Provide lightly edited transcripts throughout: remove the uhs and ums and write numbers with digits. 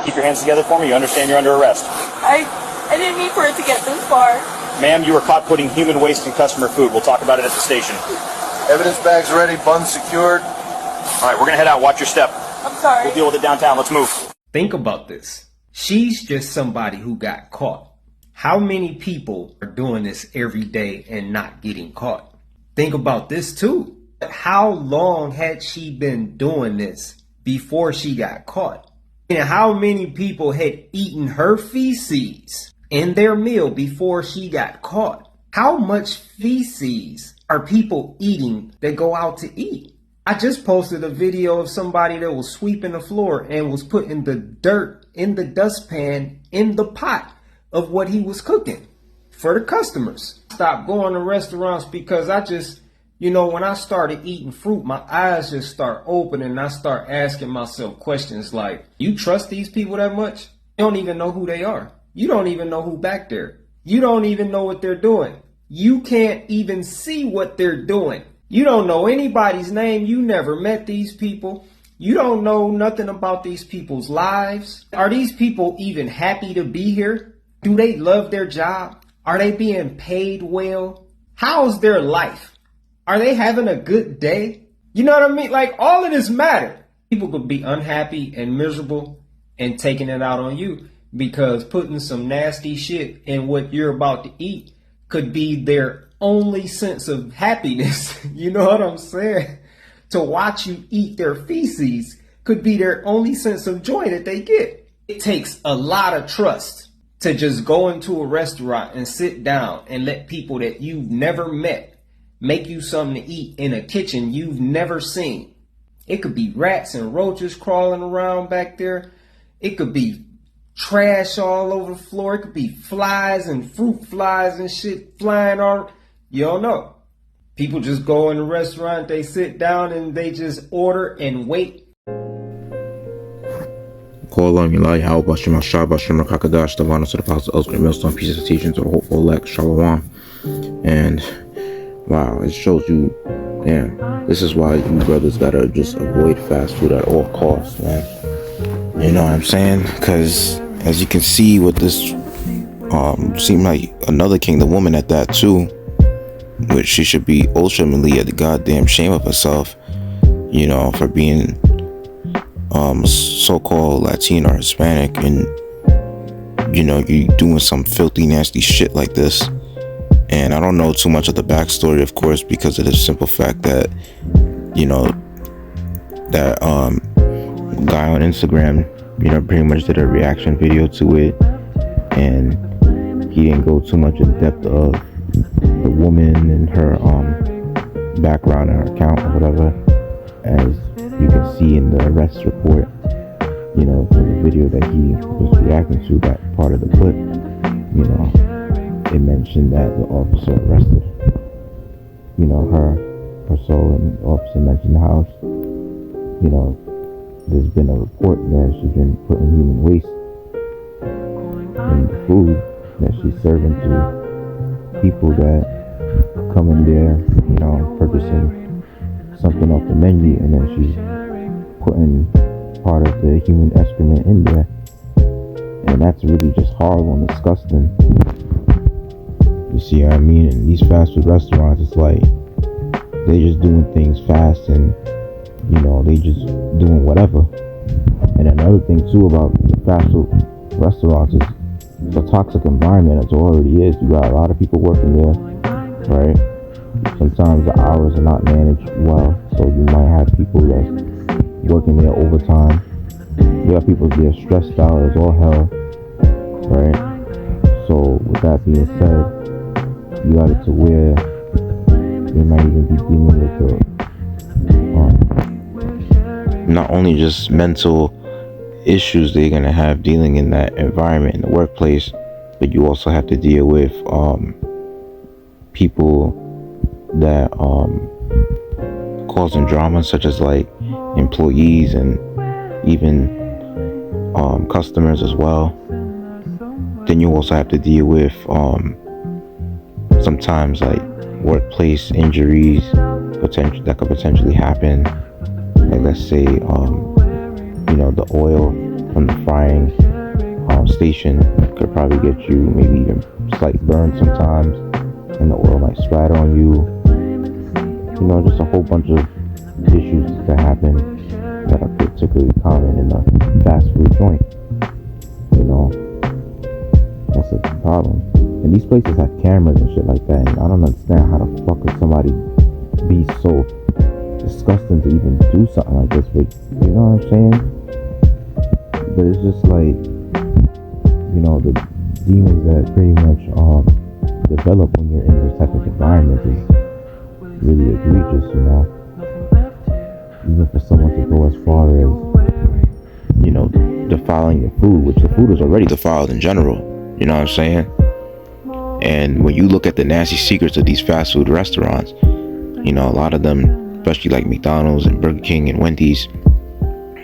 Keep your hands together for me. You understand you're under arrest. I didn't mean for it to get this far. Ma'am, you were caught putting human waste in customer food. We'll talk about it at the station. Evidence bags ready, buns secured. All right, we're going to head out. Watch your step. I'm sorry. We'll deal with it downtown. Let's move. Think about this. She's just somebody who got caught. How many people are doing this every day and not getting caught? Think about this too. How long had she been doing this before she got caught? And how many people had eaten her feces in their meal before she got caught? How much feces are people eating that go out to eat? I just posted a video of somebody that was sweeping the floor and was putting the dirt in the dustpan in the pot of what he was cooking for the customers. Stop going to restaurants because I just, when I started eating fruit, my eyes just start opening and I start asking myself questions like, you trust these people that much? You don't even know who they are. You don't even know who back there. You don't even know what they're doing. You can't even see what they're doing. You don't know anybody's name. You never met these people. You don't know nothing about these people's lives. Are these people even happy to be here? Do they love their job? Are they being paid well? How's their life? Are they having a good day? You know what I mean? Like, all of this matter. People could be unhappy and miserable and taking it out on you because putting some nasty shit in what you're about to eat could be their only sense of happiness. You know what I'm saying? To watch you eat their feces could be their only sense of joy that they get. It takes a lot of trust to just go into a restaurant and sit down and let people that you've never met make you something to eat in a kitchen you've never seen. It could be rats and roaches crawling around back there. It could be trash all over the floor. It could be flies and fruit flies and shit flying all. You don't know. People just go in the restaurant, they sit down and they just order and wait. Call on Yasharahla, Bashim Ashar, Bashim Rakakadash, Tavana to the Apostle, Elsewhere, Millstone, Pieces of Teachings, or Hopeful Elect, Shalom. And wow, it shows you, damn, this is why you brothers gotta just avoid fast food at all costs, man. You know what I'm saying? Because as you can see with this, seemed like another kingdom woman at that too, which she should be ultimately at the goddamn shame of herself, for being so-called Latin or Hispanic, and you doing some filthy nasty shit like this. And I don't know too much of the backstory, of course, because of the simple fact that that guy on Instagram pretty much did a reaction video to it, and he didn't go too much in depth of the woman and her background and her account or whatever, as you can see in the arrest report, from the video that he was reacting to, that part of the clip. It mentioned that the officer arrested her soul, and the officer mentioned how there's been a report that she's been putting human waste in the food that she's serving to people that come in there, purchasing something off the menu, and then she's putting part of the human excrement in there. And that's really just horrible and disgusting. You see what I mean? And these fast food restaurants, it's like they just doing things fast, and they just doing whatever. And another thing too about the fast food restaurants is the toxic environment it already is. You got a lot of people working there, right? Sometimes the hours are not managed well, so you might have people that's working there overtime. You got people there stressed out as all hell, right? So with that being said, you got it to where they might even be dealing with not only just mental issues they're gonna have dealing in that environment in the workplace, but you also have to deal with people that causing drama, such as like employees and even customers as well. Then you also have to deal with sometimes like workplace injuries that could potentially happen. Like let's say the oil from the frying station could probably get you maybe even slight burn sometimes, and the oil might splatter on you. You know, just a whole bunch of issues that happen that are particularly common in a fast food joint. You know, that's a problem. And these places have cameras and shit like that, and I don't understand how the fuck could somebody be so disgusting to even do something like this. But you know what I'm saying? But it's just like, you know, the demons that pretty much develop when you're in those type of environments is really egregious, you know. Even for someone to go as far as, you know, defiling your food, which the food is already defiled in general, you know what I'm saying? And when you look at the nasty secrets of these fast food restaurants, you know, a lot of them, especially like McDonald's and Burger King and Wendy's,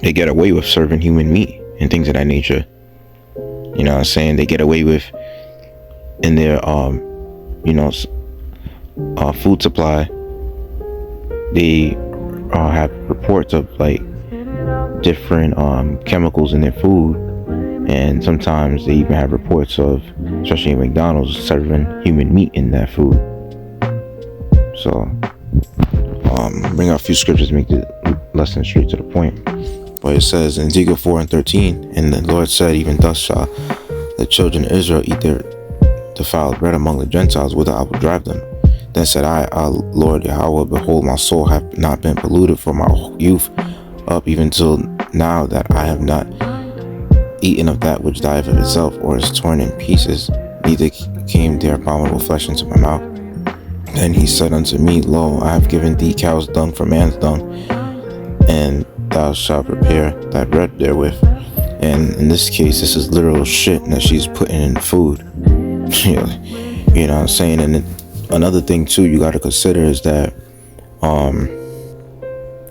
they get away with serving human meat and things of that nature. You know what I'm saying? They get away with in their you know, food supply. They have reports of like different chemicals in their food, and sometimes they even have reports of, especially in McDonald's, serving human meat in that food. So bring out a few scriptures to make the lesson straight to the point. But it says in Ezekiel 4:13, and the Lord said, even thus shall the children of Israel eat their defiled bread among the Gentiles, whither I will drive them. Then said I, Lord Yahweh, behold, my soul hath not been polluted from my youth up even till now, that I have not eaten of that which dieth of itself, or is torn in pieces, neither came their abominable flesh into my mouth. Then he said unto me, Lo, I have given thee cow's dung for man's dung, and thou shalt prepare thy bread therewith. And in this case, this is literal shit that she's putting in food. You know what I'm saying? And another thing too you got to consider is that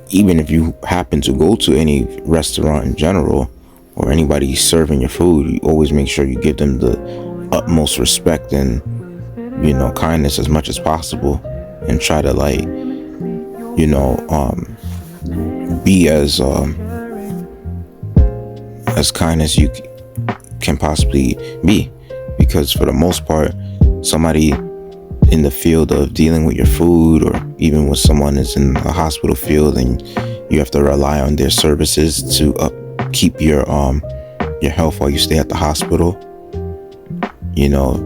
even if you happen to go to any restaurant in general, or anybody serving your food, you always make sure you give them the utmost respect and, you know, kindness as much as possible, and try to, like, you know, be as kind as you can possibly be, because for the most part, somebody in the field of dealing with your food, or even when someone is in the hospital field and you have to rely on their services to keep your health while you stay at the hospital, you know,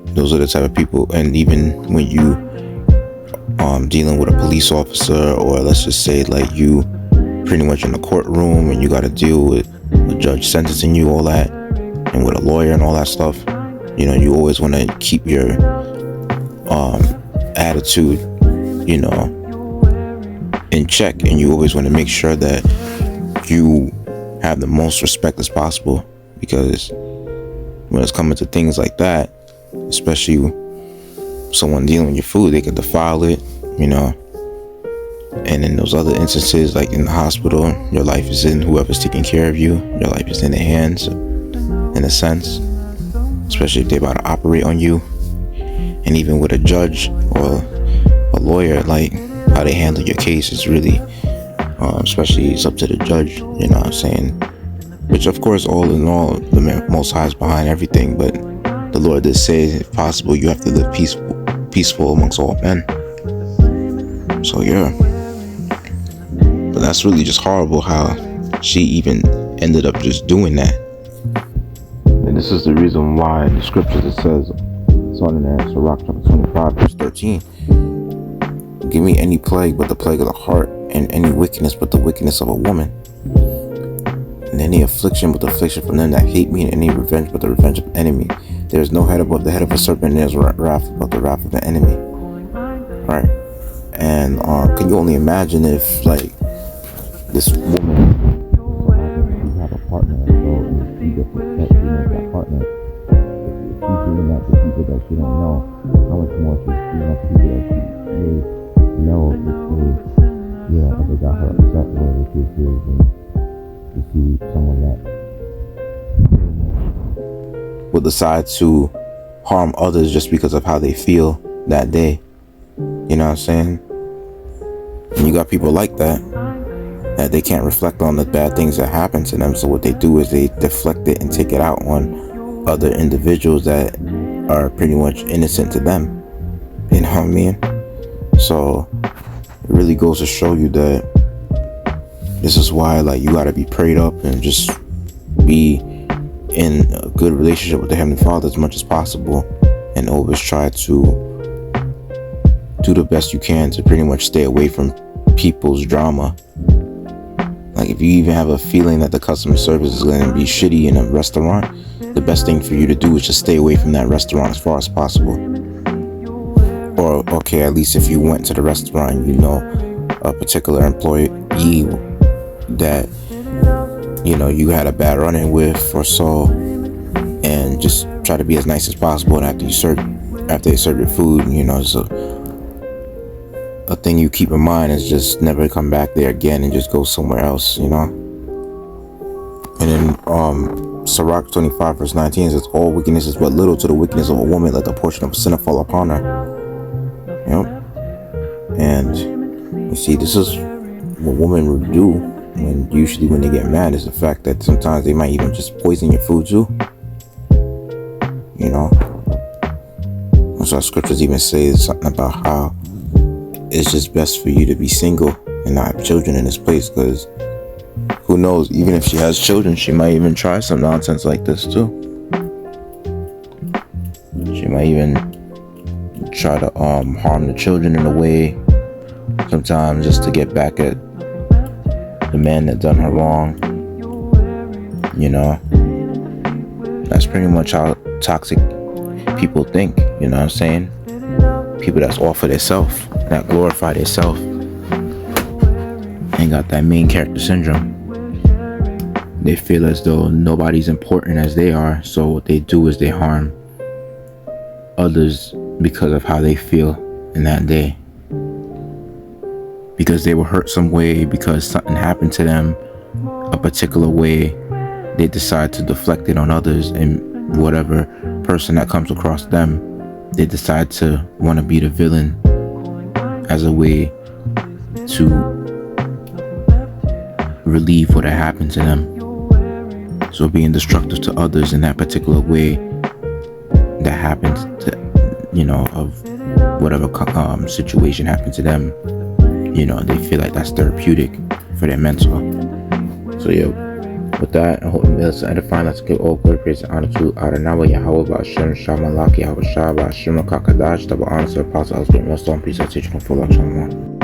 those are the type of people. And even when you dealing with a police officer, or let's just say like you pretty much in a courtroom and you got to deal with a judge sentencing you, all that, and with a lawyer and all that stuff, you know, you always want to keep your attitude, you know, in check, and you always want to make sure that you have the most respect as possible, because when it's coming to things like that, especially someone dealing with your food, they could defile it, you know. And in those other instances, like in the hospital, your life is in whoever's taking care of you. Your life is in their hands, in a sense, especially if they're about to operate on you. And even with a judge or a lawyer, like how they handle your case is really, especially it's up to the judge, you know what I'm saying? Which, of course, all in all, the Most High is behind everything, but the Lord did say, if possible, you have to live peaceful amongst all men. So yeah, but that's really just horrible how she even ended up just doing that. And this is the reason why in the scriptures it says, it's on in there, Yasharahla chapter 25 verse 13, give me any plague but the plague of the heart, and any wickedness but the wickedness of a woman, and any affliction but the affliction from them that hate me, and any revenge but the revenge of an enemy. There is no head above the head of a serpent, and there is wrath above the wrath of an enemy. Right? And can you only imagine if, like, this woman, you have a partner, so and she gets upset dealing with that partner, if she's doing that to people that she don't know, how much more she's doing that to people that she may know if they, you know, ever got her upset, whatever the case is, and to see someone that will decide to harm others just because of how they feel that day. You know what I'm saying? And you got people like that. that they can't reflect on the bad things that happen to them. So what they do is they deflect it and take it out on other individuals that are pretty much innocent to them. You know what I mean? So it really goes to show you that this is why, like, you gotta be prayed up and just be in a good relationship with the Heavenly Father as much as possible, and always try to do the best you can to pretty much stay away from people's drama. Like, if you even have a feeling that the customer service is going to be shitty in a restaurant, the best thing for you to do is just stay away from that restaurant as far as possible. Or, okay, at least if you went to the restaurant, you know a particular employee that, you know, you had a bad run-in with or so, and just try to be as nice as possible. And after they serve your food, you know, so a thing you keep in mind is just never come back there again and just go somewhere else, you know. And then Sirach 25 verse 19 says, all wickedness is but little to the wickedness of a woman, let the portion of a sinner fall upon her. Yep. And you see, this is what women would do when they get mad, is the fact that sometimes they might even just poison your food too, you know. That's why scriptures even say something about how it's just best for you to be single and not have children in this place, because who knows, even if she has children, she might even try some nonsense like this too. She might even try to harm the children in a way, sometimes just to get back at the man that done her wrong, you know. That's pretty much how toxic people think, you know what I'm saying? People that's all for themselves, that glorify themselves, ain't got that main character syndrome. They feel as though nobody's important as they are, so what they do is they harm others because of how they feel in that day. Because they were hurt some way, because something happened to them a particular way, they decide to deflect it on others, and whatever person that comes across them, they decide to want to be the villain as a way to relieve what had happened to them. So being destructive to others in that particular way that happened to, you know, of whatever situation happened to them, you know, they feel like that's therapeutic for their mental. So yeah, with that, I hope it's edifying. Let's give all glory, praise, and honor to Adonai Yahweh, Ba'ashem, Shamalaki, Yahweh Shah, Ba'ashem, Kakadash, Double honor to Apostle, Husband, Millstone, Priest, Teacher, and Full Shalom.